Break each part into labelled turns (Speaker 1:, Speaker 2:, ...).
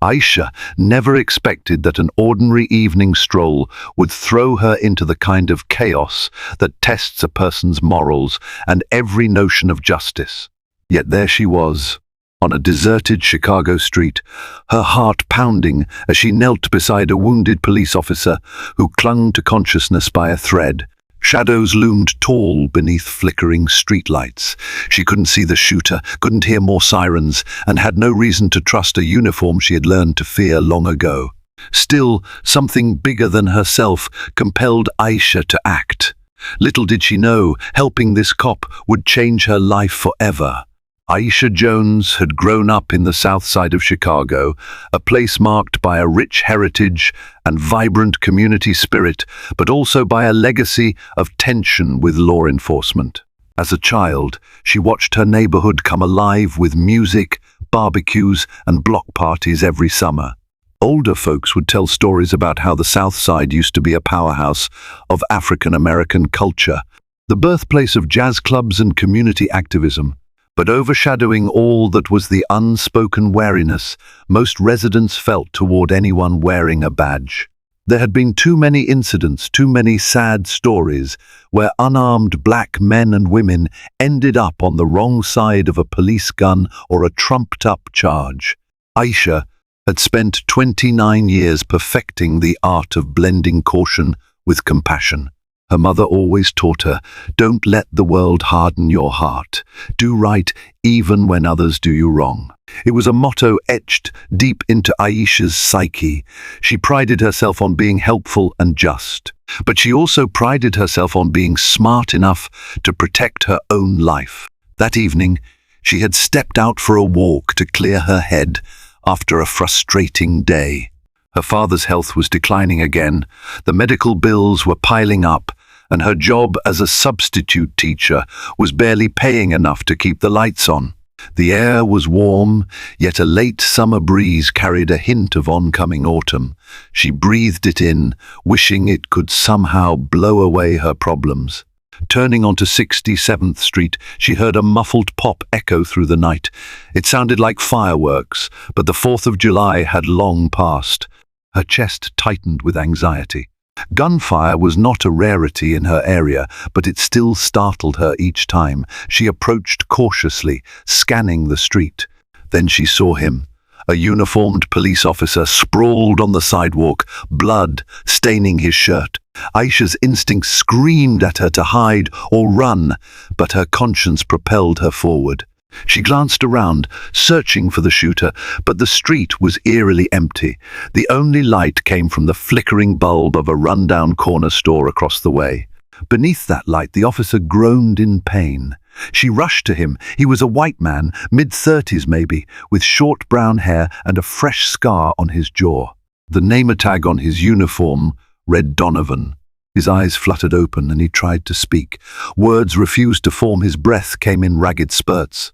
Speaker 1: Aisha never expected that an ordinary evening stroll would throw her into the kind of chaos that tests a person's morals and every notion of justice. Yet there she was, on a deserted Chicago street, her heart pounding as she knelt beside a wounded police officer who clung to consciousness by a thread. Shadows loomed tall beneath flickering streetlights. She couldn't see the shooter, couldn't hear more sirens, and had no reason to trust a uniform she had learned to fear long ago. Still, something bigger than herself compelled Aisha to act. Little did she know, helping this cop would change her life forever. Aisha Jones had grown up in the south side of Chicago, a place marked by a rich heritage and vibrant community spirit, but also by a legacy of tension with law enforcement. As a child, she watched her neighborhood come alive with music, barbecues, and block parties every summer. Older folks would tell stories about how the South Side used to be a powerhouse of African-American culture, the birthplace of jazz clubs and community activism. But overshadowing all that was the unspoken wariness most residents felt toward anyone wearing a badge. There had been too many incidents, too many sad stories, where unarmed black men and women ended up on the wrong side of a police gun or a trumped-up charge. Aisha had spent 29 years perfecting the art of blending caution with compassion. Her mother always taught her, don't let the world harden your heart. Do right even when others do you wrong. It was a motto etched deep into Aisha's psyche. She prided herself on being helpful and just, but she also prided herself on being smart enough to protect her own life. That evening, she had stepped out for a walk to clear her head after a frustrating day. Her father's health was declining again, the medical bills were piling up, and her job as a substitute teacher was barely paying enough to keep the lights on. The air was warm, yet a late summer breeze carried a hint of oncoming autumn. She breathed it in, wishing it could somehow blow away her problems. Turning onto 67th Street, she heard a muffled pop echo through the night. It sounded like fireworks, but the 4th of July had long passed. Her chest tightened with anxiety. Gunfire was not a rarity in her area, but it still startled her each time. She approached cautiously, scanning the street. Then she saw him. A uniformed police officer sprawled on the sidewalk, blood staining his shirt. Aisha's instincts screamed at her to hide or run, but her conscience propelled her forward. She glanced around, searching for the shooter, but the street was eerily empty. The only light came from the flickering bulb of a rundown corner store across the way. Beneath that light, the officer groaned in pain. She rushed to him. He was a white man, mid-30s maybe, with short brown hair and a fresh scar on his jaw. The name tag on his uniform read Donovan. His eyes fluttered open and he tried to speak. Words refused to form. His breath came in ragged spurts.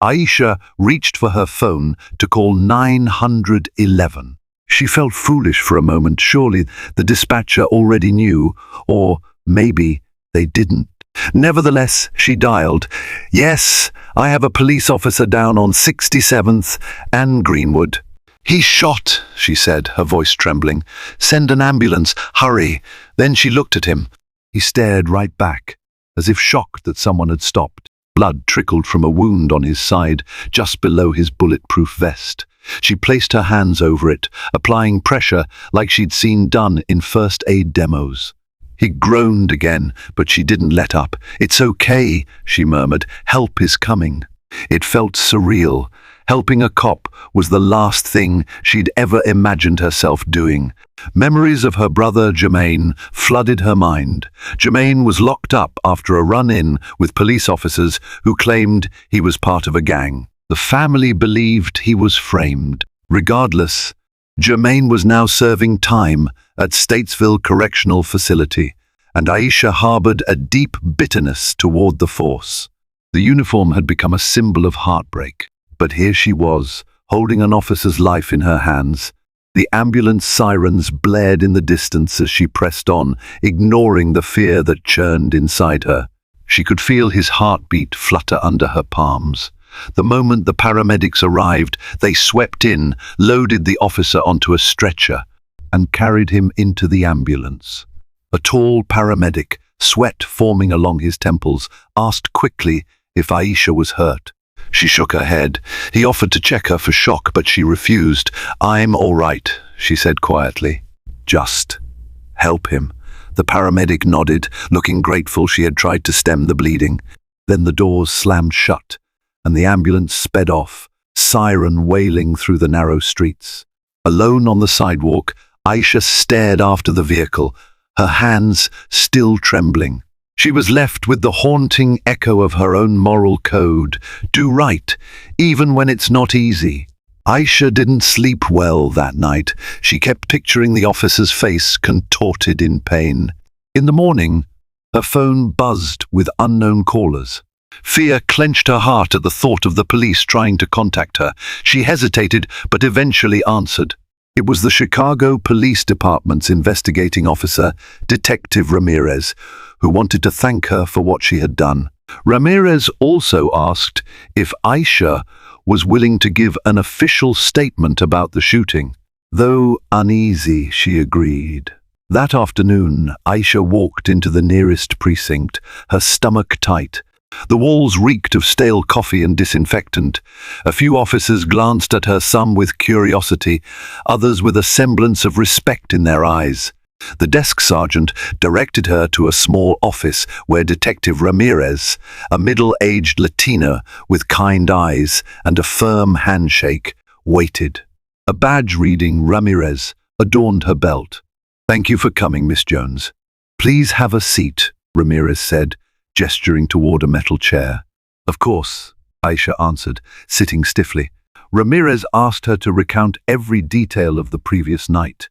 Speaker 1: Aisha reached for her phone to call 911. She felt foolish for a moment. Surely the dispatcher already knew, or maybe they didn't. Nevertheless, she dialed. "Yes, I have a police officer down on 67th and Greenwood." "He's shot," she said, her voice trembling. "Send an ambulance, hurry." Then she looked at him. He stared right back, as if shocked that someone had stopped. Blood trickled from a wound on his side, just below his bulletproof vest. She placed her hands over it, applying pressure like she'd seen done in first aid demos. He groaned again, but she didn't let up. "It's okay," she murmured. "Help is coming." It felt surreal. Helping a cop was the last thing she'd ever imagined herself doing. Memories of her brother Jermaine flooded her mind. Jermaine was locked up after a run-in with police officers who claimed he was part of a gang. The family believed he was framed. Regardless, Jermaine was now serving time at Statesville Correctional Facility, and Aisha harbored a deep bitterness toward the force. The uniform had become a symbol of heartbreak. But here she was, holding an officer's life in her hands. The ambulance sirens blared in the distance as she pressed on, ignoring the fear that churned inside her. She could feel his heartbeat flutter under her palms. The moment the paramedics arrived, they swept in, loaded the officer onto a stretcher, and carried him into the ambulance. A tall paramedic, sweat forming along his temples, asked quickly if Aisha was hurt. She shook her head. He offered to check her for shock, but she refused. "I'm all right," she said quietly. "Just help him." The paramedic nodded, looking grateful she had tried to stem the bleeding. Then the doors slammed shut, and the ambulance sped off, siren wailing through the narrow streets. Alone on the sidewalk, Aisha stared after the vehicle, her hands still trembling. She was left with the haunting echo of her own moral code: do right, even when it's not easy. Aisha didn't sleep well that night. She kept picturing the officer's face contorted in pain. In the morning, her phone buzzed with unknown callers. Fear clenched her heart at the thought of the police trying to contact her. She hesitated, but eventually answered. It was the Chicago Police Department's investigating officer, Detective Ramirez, who wanted to thank her for what she had done. Ramirez also asked if Aisha was willing to give an official statement about the shooting. Though uneasy, she agreed. That afternoon, Aisha walked into the nearest precinct, her stomach tight. The walls reeked of stale coffee and disinfectant. A few officers glanced at her, some with curiosity, others with a semblance of respect in their eyes. The desk sergeant directed her to a small office where Detective Ramirez, a middle-aged Latina with kind eyes and a firm handshake, waited. A badge reading Ramirez adorned her belt. "Thank you for coming, Miss Jones. Please have a seat," Ramirez said, gesturing toward a metal chair. "Of course," Aisha answered, sitting stiffly. Ramirez asked her to recount every detail of the previous night.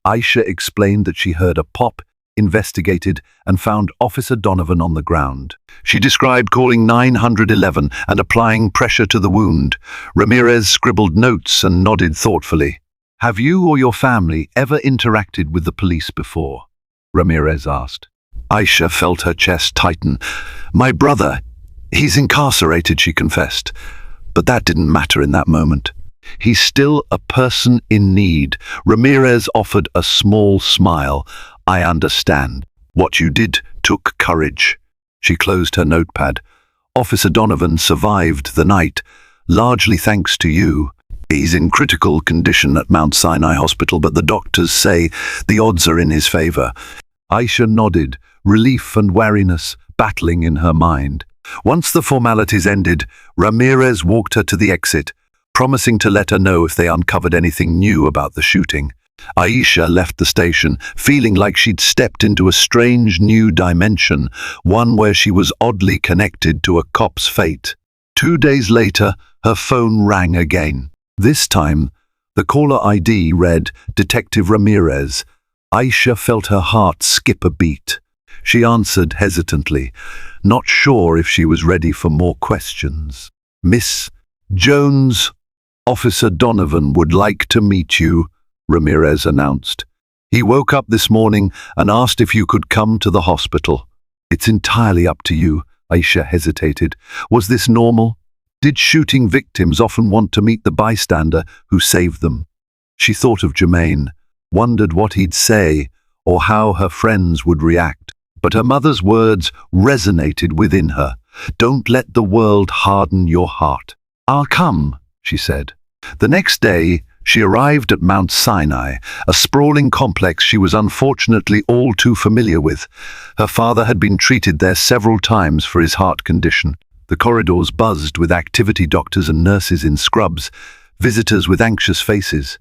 Speaker 1: Aisha explained that she heard a pop, investigated, and found Officer Donovan on the ground. She described calling 911 and applying pressure to the wound. Ramirez scribbled notes and nodded thoughtfully. "Have you or your family ever interacted with the police before?" Ramirez asked. Aisha felt her chest tighten. "My brother, he's incarcerated," she confessed. But that didn't matter in that moment. "He's still a person in need." Ramirez offered a small smile. "I understand. What you did took courage." She closed her notepad. "Officer Donovan survived the night, largely thanks to you. He's in critical condition at Mount Sinai Hospital, but the doctors say the odds are in his favor." Aisha nodded, relief and wariness battling in her mind. Once the formalities ended, Ramirez walked her to the exit, promising to let her know if they uncovered anything new about the shooting. Aisha left the station, feeling like she'd stepped into a strange new dimension, one where she was oddly connected to a cop's fate. 2 days later, her phone rang again. This time, the caller ID read Detective Ramirez. Aisha felt her heart skip a beat. She answered hesitantly, not sure if she was ready for more questions. "Miss Jones, Officer Donovan would like to meet you," Ramirez announced. "He woke up this morning and asked if you could come to the hospital." "It's entirely up to you," Aisha hesitated. Was this normal? Did shooting victims often want to meet the bystander who saved them? She thought of Jermaine, wondered what he'd say or how her friends would react. But her mother's words resonated within her. "Don't let the world harden your heart." "I'll come," she said. The next day, she arrived at Mount Sinai, a sprawling complex she was unfortunately all too familiar with. Her father had been treated there several times for his heart condition. The corridors buzzed with activity doctors and nurses in scrubs, visitors with anxious faces.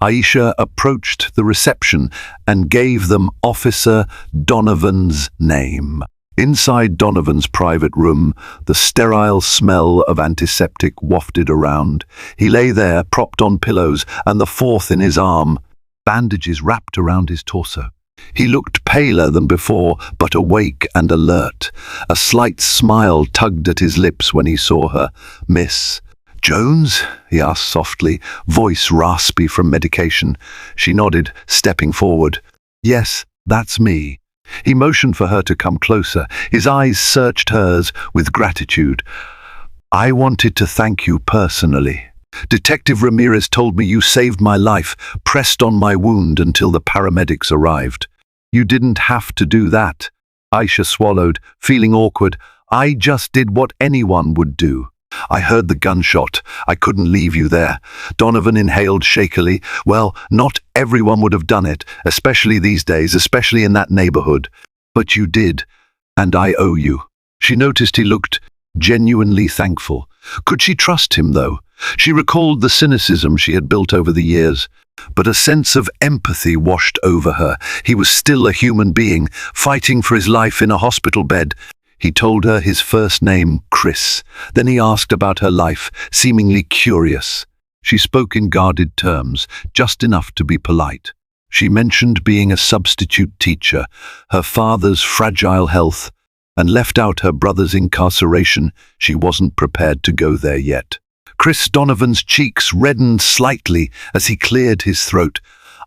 Speaker 1: Aisha approached the reception and gave them Officer Donovan's name. Inside Donovan's private room, the sterile smell of antiseptic wafted around. He lay there, propped on pillows, and the fourth in his arm, bandages wrapped around his torso. He looked paler than before, but awake and alert. A slight smile tugged at his lips when he saw her. "Miss Jones?" he asked softly, voice raspy from medication. She nodded, stepping forward. "Yes, that's me." He motioned for her to come closer. His eyes searched hers with gratitude. I wanted to thank you personally. Detective Ramirez told me you saved my life, pressed on my wound until the paramedics arrived. You didn't have to do that. Aisha swallowed, feeling awkward. I just did what anyone would do. I heard the gunshot. I couldn't leave you there. Donovan inhaled shakily. Well, not everyone would have done it, especially these days, especially in that neighborhood. But you did, and I owe you. She noticed he looked genuinely thankful. Could she trust him, though? She recalled the cynicism she had built over the years, but a sense of empathy washed over her. He was still a human being, fighting for his life in a hospital bed. He told her his first name, Chris. Then he asked about her life, seemingly curious. She spoke in guarded terms, just enough to be polite. She mentioned being a substitute teacher, her father's fragile health, and left out her brother's incarceration. She wasn't prepared to go there yet. Chris Donovan's cheeks reddened slightly as he cleared his throat.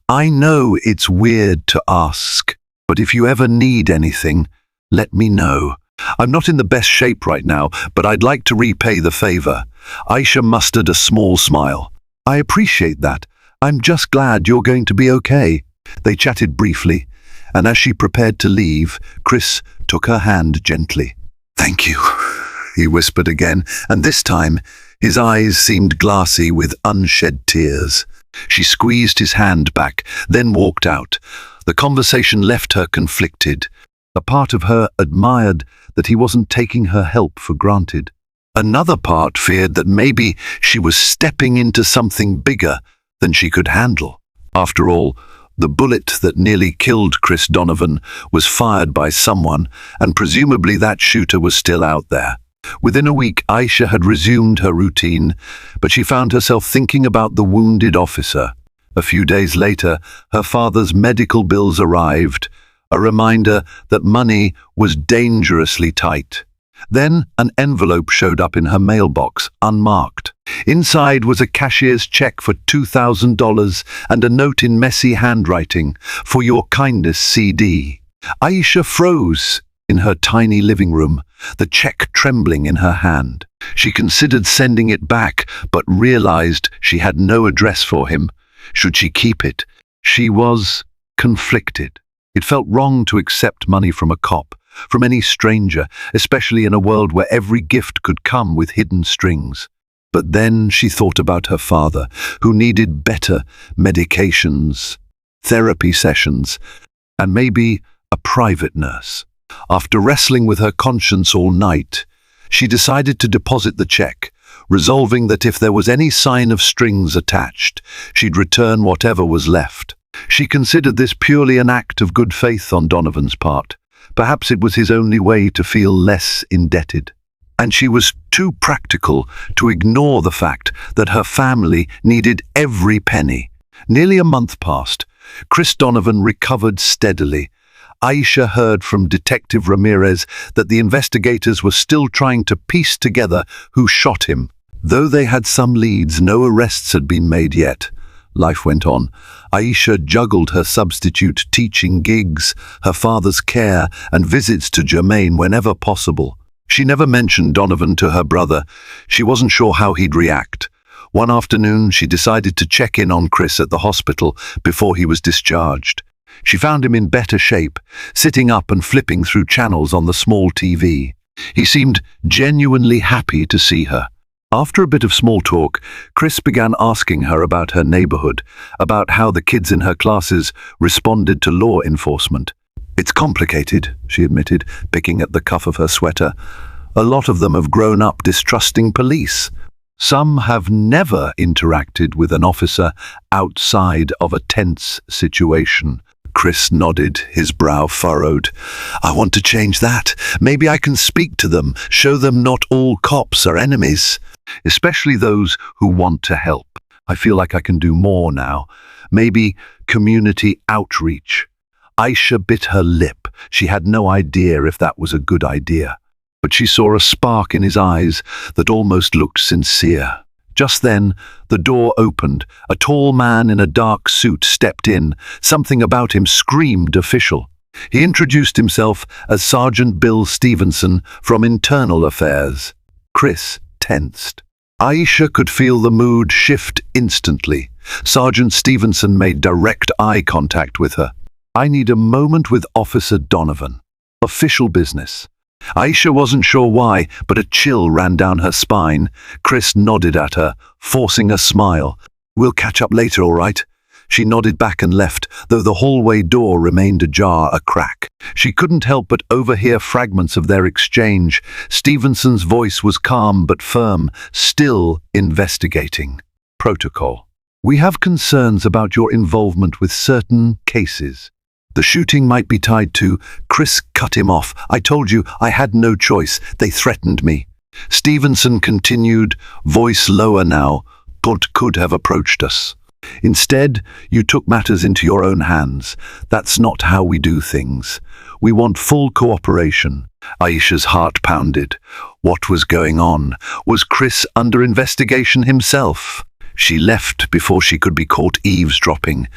Speaker 1: I know it's weird to ask, but if you ever need anything, let me know. I'm not in the best shape right now, but I'd like to repay the favor. Aisha mustered a small smile. I appreciate that. I'm just glad you're going to be okay. They chatted briefly, and as she prepared to leave, Chris took her hand gently. Thank you, he whispered again, and this time his eyes seemed glassy with unshed tears. She squeezed his hand back, then walked out. The conversation left her conflicted. A part of her admired that he wasn't taking her help for granted. Another part feared that maybe she was stepping into something bigger than she could handle. After all, the bullet that nearly killed Chris Donovan was fired by someone, and presumably that shooter was still out there. Within a week, Aisha had resumed her routine, but she found herself thinking about the wounded officer. A few days later, her father's medical bills arrived, a reminder that money was dangerously tight. Then an envelope showed up in her mailbox, unmarked. Inside was a cashier's check for $2,000 and a note in messy handwriting, "For your kindness, CD." Aisha froze in her tiny living room, the check trembling in her hand. She considered sending it back, but realized she had no address for him. Should she keep it? She was conflicted. It felt wrong to accept money from a cop, from any stranger, especially in a world where every gift could come with hidden strings. But then she thought about her father, who needed better medications, therapy sessions, and maybe a private nurse. After wrestling with her conscience all night, she decided to deposit the check, resolving that if there was any sign of strings attached, she'd return whatever was left. She considered this purely an act of good faith on Donovan's part. Perhaps it was his only way to feel less indebted. And she was too practical to ignore the fact that her family needed every penny. Nearly a month passed. Chris Donovan recovered steadily. Aisha heard from Detective Ramirez that the investigators were still trying to piece together who shot him. Though they had some leads, no arrests had been made yet. Life went on. Aisha juggled her substitute teaching gigs, her father's care, and visits to Jermaine whenever possible. She never mentioned Donovan to her brother. She wasn't sure how he'd react. One afternoon, she decided to check in on Chris at the hospital before he was discharged. She found him in better shape, sitting up and flipping through channels on the small TV. He seemed genuinely happy to see her. After a bit of small talk, Chris began asking her about her neighborhood, about how the kids in her classes responded to law enforcement. It's complicated, she admitted, picking at the cuff of her sweater. A lot of them have grown up distrusting police. Some have never interacted with an officer outside of a tense situation. Chris nodded, his brow furrowed. I want to change that. Maybe I can speak to them, show them not all cops are enemies, especially those who want to help. I feel like I can do more now. Maybe community outreach. Aisha bit her lip. She had no idea if that was a good idea. But she saw a spark in his eyes that almost looked sincere. Just then, the door opened. A tall man in a dark suit stepped in. Something about him screamed official. He introduced himself as Sergeant Bill Stevenson from Internal Affairs. Chris tensed. Aisha could feel the mood shift instantly. Sergeant Stevenson made direct eye contact with her. "I need a moment with Officer Donovan. Official business." Aisha wasn't sure why, but a chill ran down her spine. Chris nodded at her, forcing a smile. "We'll catch up later, all right?" She nodded back and left, though the hallway door remained ajar a crack. She couldn't help but overhear fragments of their exchange. Stevenson's voice was calm but firm, still investigating. "Protocol. We have concerns about your involvement with certain cases. The shooting might be tied to..." Chris cut him off. "I told you I had no choice. They threatened me." Stevenson continued, voice lower now. "God could have approached us. Instead, you took matters into your own hands. That's not how we do things. We want full cooperation." Aisha's heart pounded. What was going on? Was Chris under investigation himself? She left before she could be caught eavesdropping,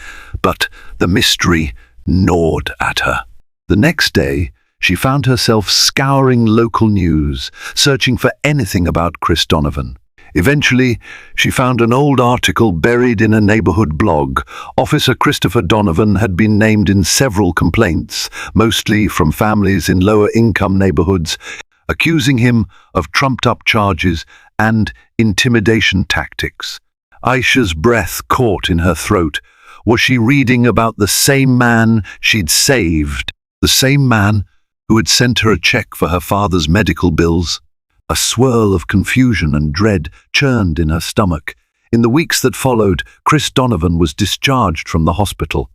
Speaker 1: but the mystery gnawed at her. The next day, she found herself scouring local news, searching for anything about Chris Donovan. Eventually, she found an old article buried in a neighborhood blog. Officer Christopher Donovan had been named in several complaints, mostly from families in lower-income neighborhoods, accusing him of trumped-up charges and intimidation tactics. Aisha's breath caught in her throat. Was she reading about the same man she'd saved? The same man who had sent her a check for her father's medical bills? A swirl of confusion and dread churned in her stomach. In the weeks that followed, Chris Donovan was discharged from the hospital.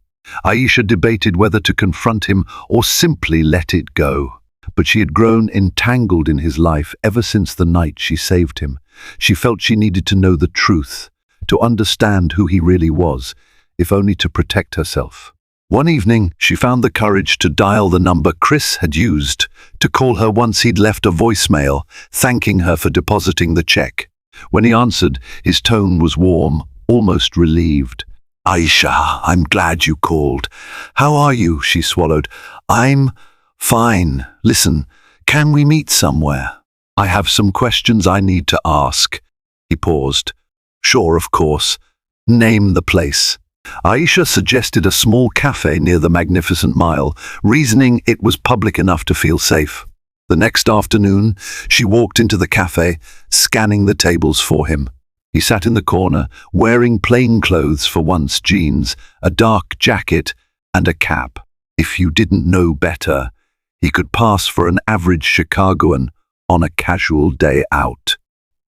Speaker 1: Aisha debated whether to confront him or simply let it go. But she had grown entangled in his life ever since the night she saved him. She felt she needed to know the truth, to understand who he really was, if only to protect herself. One evening, she found the courage to dial the number Chris had used to call her once he'd left a voicemail, thanking her for depositing the check. When he answered, his tone was warm, almost relieved. "Aisha, I'm glad you called. How are you?" she swallowed. "I'm fine. Listen, can we meet somewhere? I have some questions I need to ask." He paused. "Sure, of course. Name the place." Aisha suggested a small cafe near the Magnificent Mile, reasoning it was public enough to feel safe. The next afternoon, she walked into the cafe, scanning the tables for him. He sat in the corner, wearing plain clothes for once, jeans, a dark jacket, and a cap. If you didn't know better, he could pass for an average Chicagoan on a casual day out.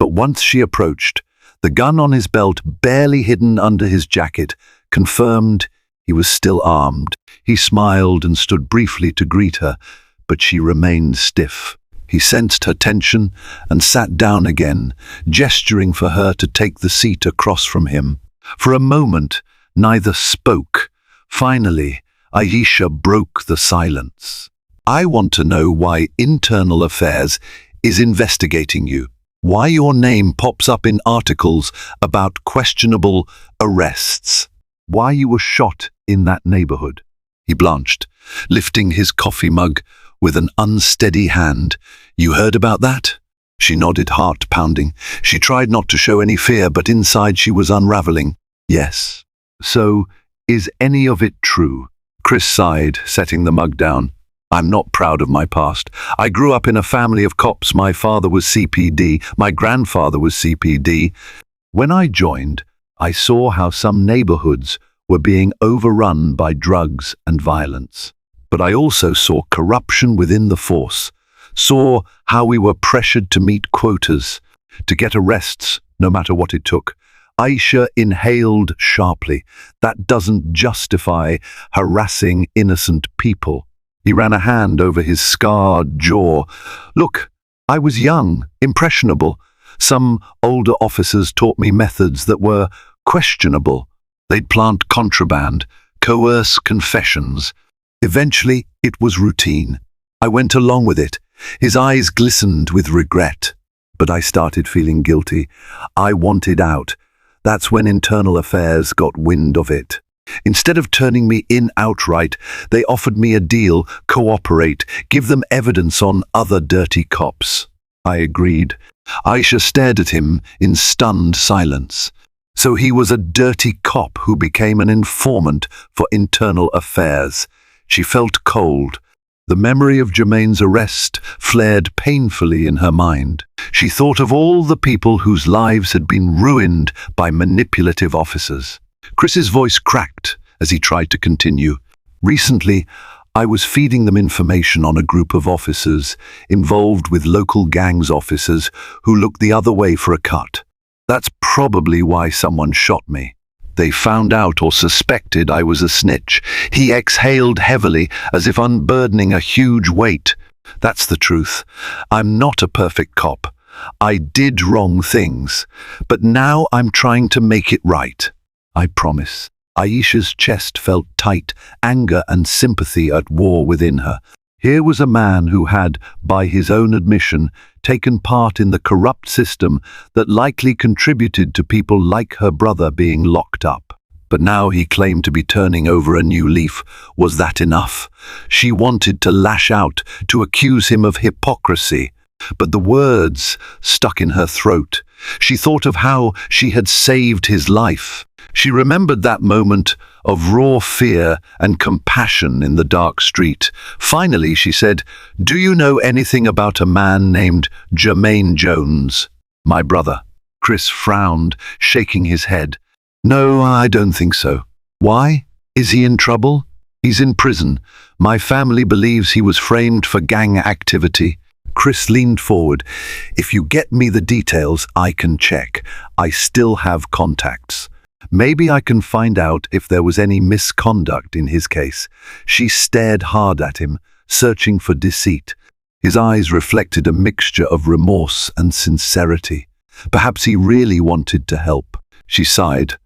Speaker 1: But once she approached, the gun on his belt barely hidden under his jacket confirmed he was still armed. He smiled and stood briefly to greet her, but she remained stiff. He sensed her tension and sat down again, gesturing for her to take the seat across from him. For a moment, neither spoke. Finally, Aisha broke the silence. "I want to know why Internal Affairs is investigating you. Why your name pops up in articles about questionable arrests. Why you were shot in that neighborhood." He blanched, lifting his coffee mug with an unsteady hand. "You heard about that?" She nodded, heart pounding. She tried not to show any fear, but inside she was unraveling. "Yes. So, is any of it true?" Chris sighed, setting the mug down. "I'm not proud of my past. I grew up in a family of cops. My father was CPD. My grandfather was CPD. When I joined, I saw how some neighborhoods were being overrun by drugs and violence. But I also saw corruption within the force, saw how we were pressured to meet quotas, to get arrests, no matter what it took." Aisha inhaled sharply. "That doesn't justify harassing innocent people." He ran a hand over his scarred jaw. "Look, I was young, impressionable. Some older officers taught me methods that were questionable. They'd plant contraband, coerce confessions. Eventually, it was routine. I went along with it." His eyes glistened with regret. "But I started feeling guilty. I wanted out. That's when Internal Affairs got wind of it. Instead of turning me in outright, they offered me a deal: cooperate, give them evidence on other dirty cops. I agreed. Aisha stared at him in stunned silence. So he was a dirty cop who became an informant for internal affairs. She felt cold. The memory of Jermaine's arrest flared painfully in her mind. She thought of all the people whose lives had been ruined by manipulative officers. Chris's voice cracked as he tried to continue. Recently, I was feeding them information on a group of officers involved with local gangs officers who looked the other way for a cut. That's probably why someone shot me. They found out or suspected I was a snitch. He exhaled heavily, as if unburdening a huge weight. That's the truth. I'm not a perfect cop. I did wrong things, but now I'm trying to make it right. I promise. Aisha's chest felt tight, anger and sympathy at war within her. Here was a man who had, by his own admission, taken part in the corrupt system that likely contributed to people like her brother being locked up. But now he claimed to be turning over a new leaf. Was that enough? She wanted to lash out, to accuse him of hypocrisy. But the words stuck in her throat. She thought of how she had saved his life. She remembered that moment of raw fear and compassion in the dark street. Finally, she said, "Do you know anything about a man named Jermaine Jones?" "My brother." Chris frowned, shaking his head. "No, I don't think so." "Why? Is he in trouble?" "He's in prison. My family believes he was framed for gang activity." Chris leaned forward. "If you get me the details, I can check. I still have contacts. Maybe I can find out if there was any misconduct in his case." She stared hard at him, searching for deceit. His eyes reflected a mixture of remorse and sincerity. Perhaps he really wanted to help. She sighed.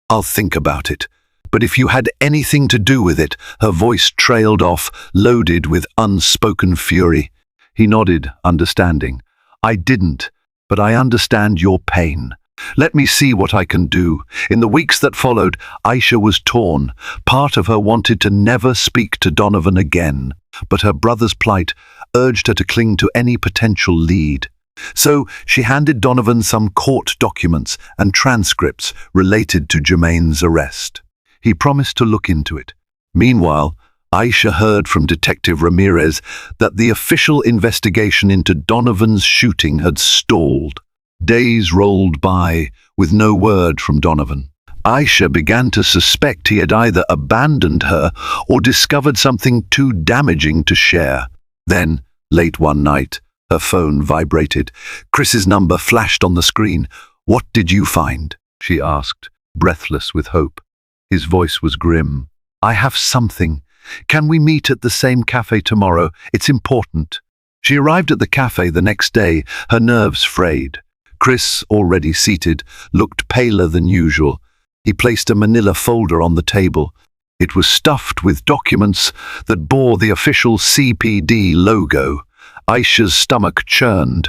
Speaker 1: "I'll think about it. But if you had anything to do with it," her voice trailed off, loaded with unspoken fury. He nodded, understanding. "I didn't, but I understand your pain. Let me see what I can do." In the weeks that followed, Aisha was torn. Part of her wanted to never speak to Donovan again, but her brother's plight urged her to cling to any potential lead. So she handed Donovan some court documents and transcripts related to Jermaine's arrest. He promised to look into it. Meanwhile, Aisha heard from Detective Ramirez that the official investigation into Donovan's shooting had stalled. Days rolled by with no word from Donovan. Aisha began to suspect he had either abandoned her or discovered something too damaging to share. Then, late one night, her phone vibrated. Chris's number flashed on the screen. "What did you find?" she asked, breathless with hope. His voice was grim. "I have something. Can we meet at the same cafe tomorrow? It's important." She arrived at the cafe the next day, her nerves frayed. Chris, already seated, looked paler than usual. He placed a manila folder on the table. It was stuffed with documents that bore the official CPD logo. Aisha's stomach churned.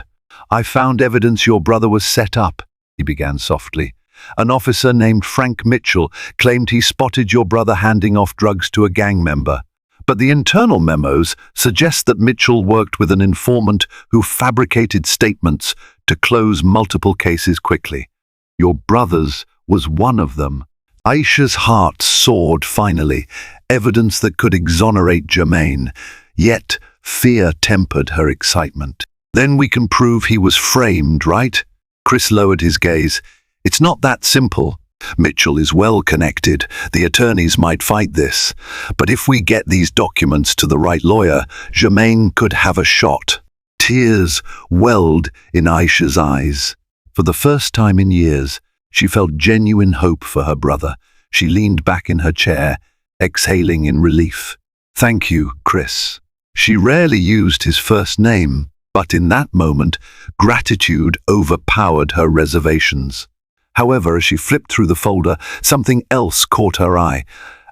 Speaker 1: "I found evidence your brother was set up," he began softly. "An officer named Frank Mitchell claimed he spotted your brother handing off drugs to a gang member. But the internal memos suggest that Mitchell worked with an informant who fabricated statements to close multiple cases quickly. Your brother's was one of them." Aisha's heart soared finally, evidence that could exonerate Jermaine. Yet fear tempered her excitement. "Then we can prove he was framed, right?" Chris lowered his gaze. "It's not that simple. Mitchell is well connected. The attorneys might fight this. But if we get these documents to the right lawyer, Jermaine could have a shot." Tears welled in Aisha's eyes. For the first time in years, she felt genuine hope for her brother. She leaned back in her chair, exhaling in relief. "Thank you, Chris." She rarely used his first name, but in that moment, gratitude overpowered her reservations. However, as she flipped through the folder, something else caught her eye.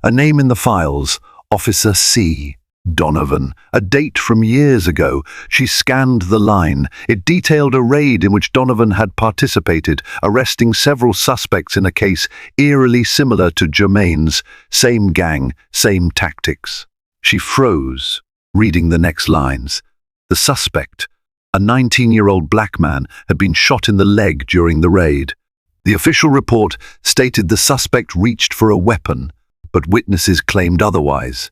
Speaker 1: A name in the files, Officer C. Donovan, a date from years ago. She scanned the line. It detailed a raid in which Donovan had participated, arresting several suspects in a case eerily similar to Jermaine's. Same gang, same tactics. She froze, reading the next lines. The suspect, a 19-year-old black man had been shot in the leg during the raid. The official report stated the suspect reached for a weapon, but witnesses claimed otherwise.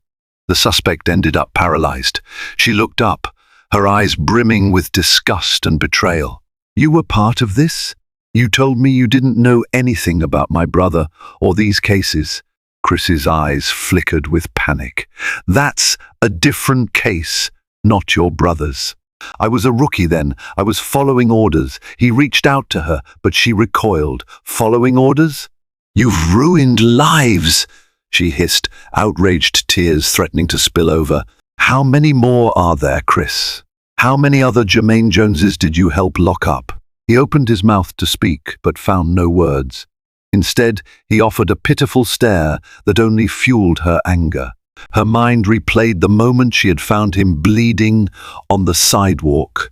Speaker 1: The suspect ended up paralyzed. She looked up, her eyes brimming with disgust and betrayal. "You were part of this? You told me you didn't know anything about my brother or these cases." Chris's eyes flickered with panic. "That's a different case, not your brother's. I was a rookie then. I was following orders. He reached out to her, but she recoiled. Following orders? You've ruined lives," she hissed, outraged tears threatening to spill over. "How many more are there, Chris? How many other Jermaine Joneses did you help lock up?" He opened his mouth to speak, but found no words. Instead, he offered a pitiful stare that only fueled her anger. Her mind replayed the moment she had found him bleeding on the sidewalk,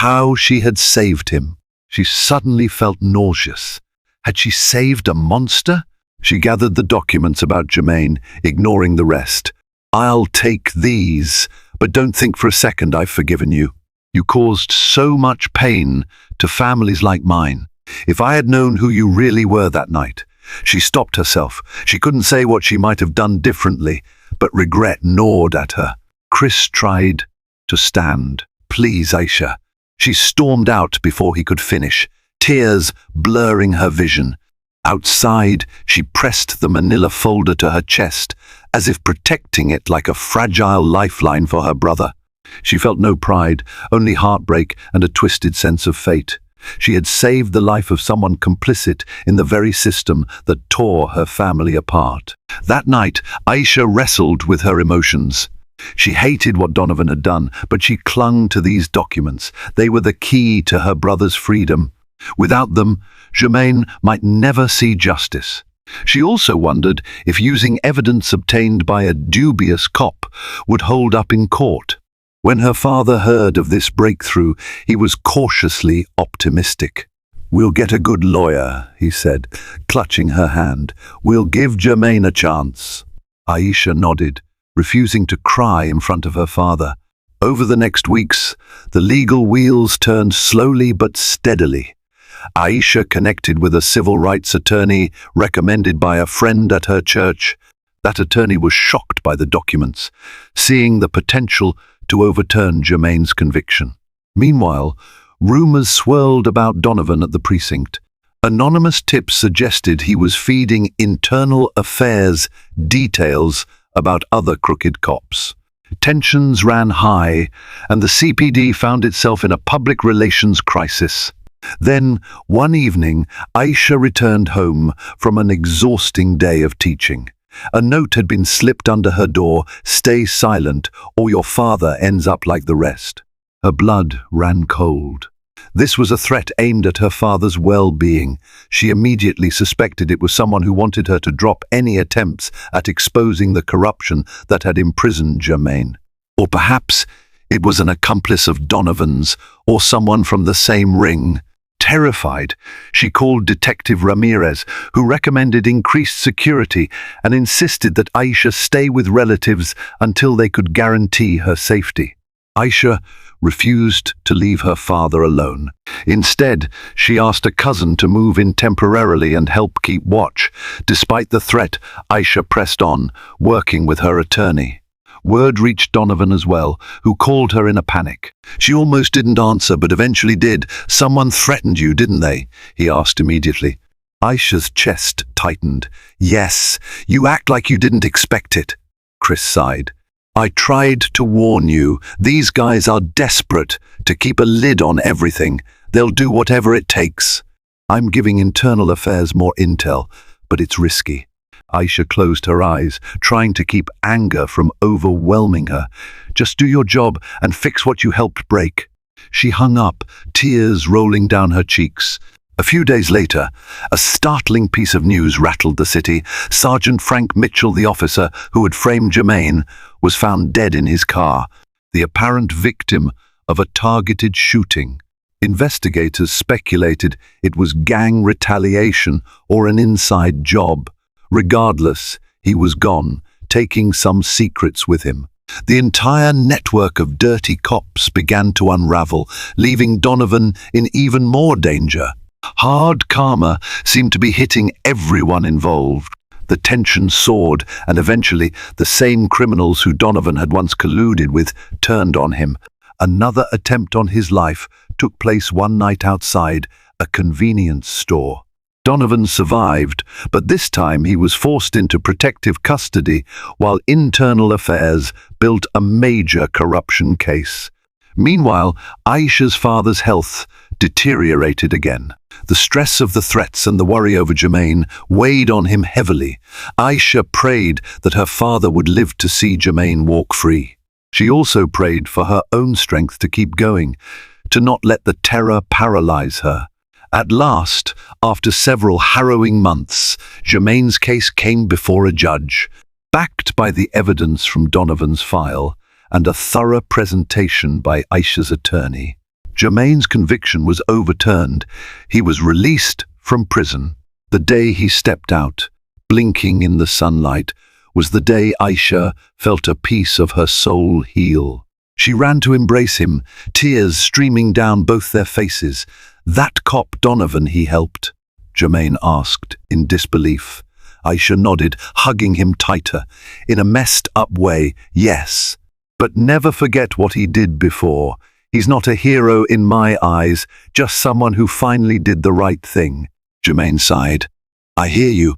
Speaker 1: how she had saved him. She suddenly felt nauseous. Had she saved a monster? She gathered the documents about Jermaine, ignoring the rest. "I'll take these, but don't think for a second I've forgiven you. You caused so much pain to families like mine. If I had known who you really were that night." She stopped herself. She couldn't say what she might have done differently, but regret gnawed at her. Chris tried to stand. "Please, Aisha." She stormed out before he could finish, tears blurring her vision. Outside, she pressed the manila folder to her chest, as if protecting it like a fragile lifeline for her brother. She felt no pride, only heartbreak and a twisted sense of fate. She had saved the life of someone complicit in the very system that tore her family apart. That night, Aisha wrestled with her emotions. She hated what Donovan had done, but she clung to these documents. They were the key to her brother's freedom. Without them, Jermaine might never see justice. She also wondered if using evidence obtained by a dubious cop would hold up in court. When her father heard of this breakthrough, he was cautiously optimistic. "We'll get a good lawyer," he said, clutching her hand. "We'll give Jermaine a chance." Aisha nodded, refusing to cry in front of her father. Over the next weeks, the legal wheels turned slowly but steadily. Aisha connected with a civil rights attorney recommended by a friend at her church. That attorney was shocked by the documents, seeing the potential to overturn Jermaine's conviction. Meanwhile, rumors swirled about Donovan at the precinct. Anonymous tips suggested he was feeding internal affairs details about other crooked cops. Tensions ran high, and the CPD found itself in a public relations crisis. Then, one evening, Aisha returned home from an exhausting day of teaching. A note had been slipped under her door: "Stay silent, or your father ends up like the rest." Her blood ran cold. This was a threat aimed at her father's well-being. She immediately suspected it was someone who wanted her to drop any attempts at exposing the corruption that had imprisoned Jermaine. Or perhaps it was an accomplice of Donovan's, or someone from the same ring. Terrified, she called Detective Ramirez, who recommended increased security and insisted that Aisha stay with relatives until they could guarantee her safety. Aisha refused to leave her father alone. Instead, she asked a cousin to move in temporarily and help keep watch. Despite the threat, Aisha pressed on, working with her attorney. Word reached Donovan as well, who called her in a panic. She almost didn't answer, but eventually did. "Someone threatened you, didn't they?" he asked immediately. Aisha's chest tightened. "Yes, you act like you didn't expect it," Chris sighed. "I tried to warn you. These guys are desperate to keep a lid on everything. They'll do whatever it takes. I'm giving internal affairs more intel, but it's risky." Aisha closed her eyes, trying to keep anger from overwhelming her. "Just do your job and fix what you helped break." She hung up, tears rolling down her cheeks. A few days later, a startling piece of news rattled the city. Sergeant Frank Mitchell, the officer who had framed Jermaine, was found dead in his car, the apparent victim of a targeted shooting. Investigators speculated it was gang retaliation or an inside job. Regardless, he was gone, taking some secrets with him. The entire network of dirty cops began to unravel, leaving Donovan in even more danger. Hard karma seemed to be hitting everyone involved. The tension soared, and eventually the same criminals who Donovan had once colluded with turned on him. Another attempt on his life took place one night outside a convenience store. Donovan survived, but this time he was forced into protective custody while Internal Affairs built a major corruption case. Meanwhile, Aisha's father's health deteriorated again. The stress of the threats and the worry over Jermaine weighed on him heavily. Aisha prayed that her father would live to see Jermaine walk free. She also prayed for her own strength to keep going, to not let the terror paralyze her. At last, after several harrowing months, Jermaine's case came before a judge. Backed by the evidence from Donovan's file and a thorough presentation by Aisha's attorney, Jermaine's conviction was overturned. He was released from prison. The day he stepped out, blinking in the sunlight, was the day Aisha felt a piece of her soul heal. She ran to embrace him, tears streaming down both their faces. "That cop Donovan he helped?" Jermaine asked in disbelief. Aisha nodded, hugging him tighter. In a messed-up way, yes. "But never forget what he did before. He's not a hero in my eyes, just someone who finally did the right thing." Jermaine sighed. "I hear you,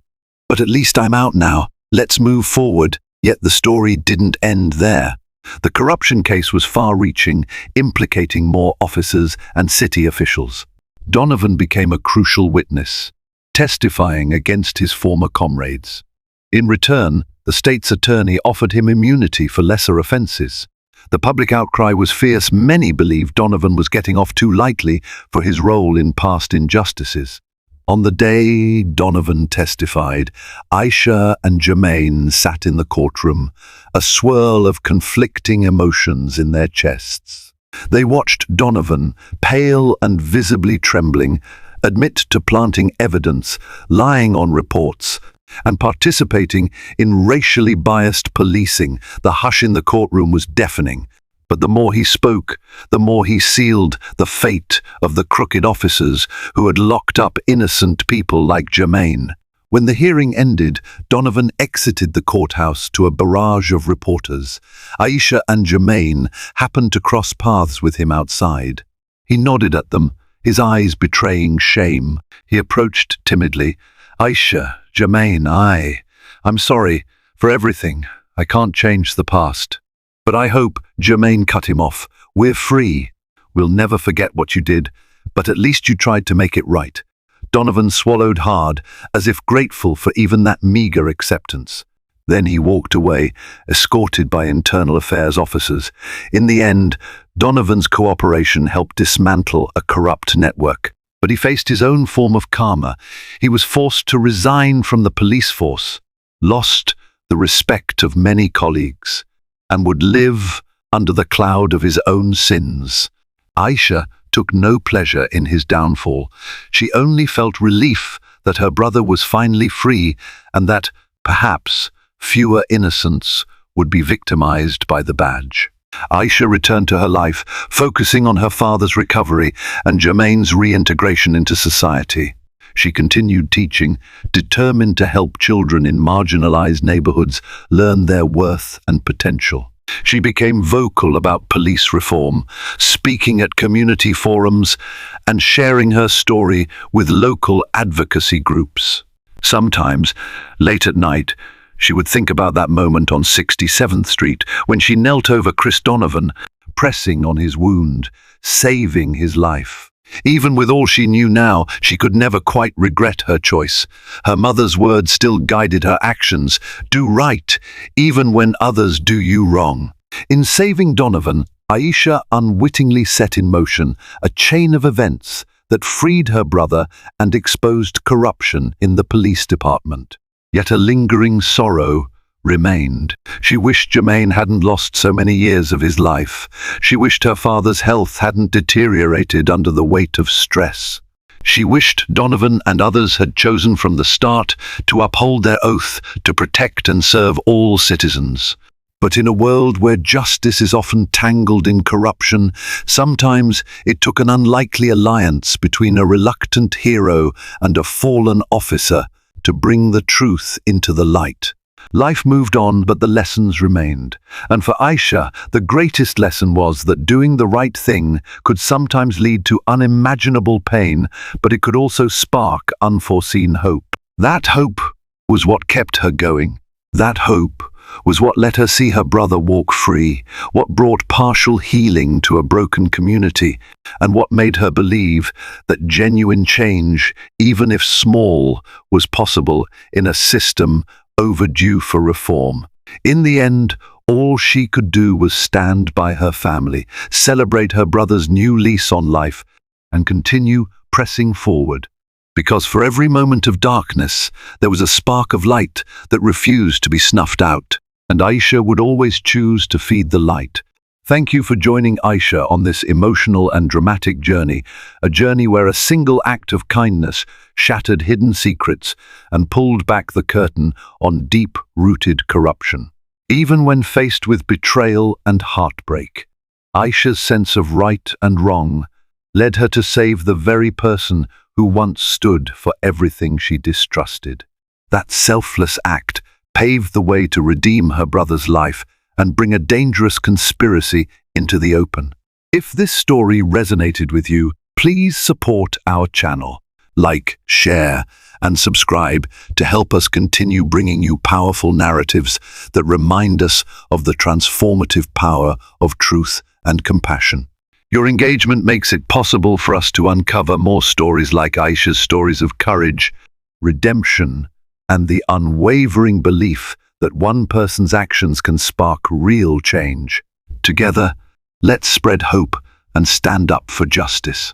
Speaker 1: but at least I'm out now. Let's move forward." Yet the story didn't end there. The corruption case was far-reaching, implicating more officers and city officials. Donovan became a crucial witness, testifying against his former comrades. In return, the state's attorney offered him immunity for lesser offenses. The public outcry was fierce. Many believed Donovan was getting off too lightly for his role in past injustices. On the day Donovan testified, Aisha and Jermaine sat in the courtroom, a swirl of conflicting emotions in their chests. They watched Donovan, pale and visibly trembling, admit to planting evidence, lying on reports, and participating in racially biased policing. The hush in the courtroom was deafening. But the more he spoke, the more he sealed the fate of the crooked officers who had locked up innocent people like Jermaine. When the hearing ended, Donovan exited the courthouse to a barrage of reporters. Aisha and Jermaine happened to cross paths with him outside. He nodded at them, his eyes betraying shame. He approached timidly. "Aisha, Jermaine, I'm sorry for everything. I can't change the past. But I hope," Jermaine cut him off, "we're free. We'll never forget what you did, but at least you tried to make it right." Donovan swallowed hard, as if grateful for even that meager acceptance. Then he walked away, escorted by Internal Affairs officers. In the end, Donovan's cooperation helped dismantle a corrupt network. But he faced his own form of karma. He was forced to resign from the police force, lost the respect of many colleagues, and would live under the cloud of his own sins. Aisha took no pleasure in his downfall. She only felt relief that her brother was finally free and that, perhaps, fewer innocents would be victimized by the badge. Aisha returned to her life, focusing on her father's recovery and Jermaine's reintegration into society. She continued teaching, determined to help children in marginalized neighborhoods learn their worth and potential. She became vocal about police reform, speaking at community forums and sharing her story with local advocacy groups. Sometimes, late at night, she would think about that moment on 67th Street when she knelt over Chris Donovan, pressing on his wound, saving his life. Even with all she knew now, she could never quite regret her choice. Her mother's words still guided her actions. Do right, even when others do you wrong. In saving Donovan, Aisha unwittingly set in motion a chain of events that freed her brother and exposed corruption in the police department. Yet a lingering sorrow remained. She wished Jermaine hadn't lost so many years of his life. She wished her father's health hadn't deteriorated under the weight of stress. She wished Donovan and others had chosen from the start to uphold their oath to protect and serve all citizens. But in a world where justice is often tangled in corruption, sometimes it took an unlikely alliance between a reluctant hero and a fallen officer to bring the truth into the light. Life moved on, but the lessons remained. And for Aisha, the greatest lesson was that doing the right thing could sometimes lead to unimaginable pain, but it could also spark unforeseen hope. That hope was what kept her going. That hope was what let her see her brother walk free, what brought partial healing to a broken community, and what made her believe that genuine change, even if small, was possible in a system overdue for reform. In the end, all she could do was stand by her family, celebrate her brother's new lease on life, and continue pressing forward. Because for every moment of darkness, there was a spark of light that refused to be snuffed out, and Aisha would always choose to feed the light. Thank you for joining Aisha on this emotional and dramatic journey, a journey where a single act of kindness shattered hidden secrets and pulled back the curtain on deep-rooted corruption. Even when faced with betrayal and heartbreak, Aisha's sense of right and wrong led her to save the very person who once stood for everything she distrusted. That selfless act paved the way to redeem her brother's life and bring a dangerous conspiracy into the open. If this story resonated with you, please support our channel. Like, share, and subscribe to help us continue bringing you powerful narratives that remind us of the transformative power of truth and compassion. Your engagement makes it possible for us to uncover more stories like Aisha's stories of courage, redemption, and the unwavering belief that one person's actions can spark real change. Together, let's spread hope and stand up for justice.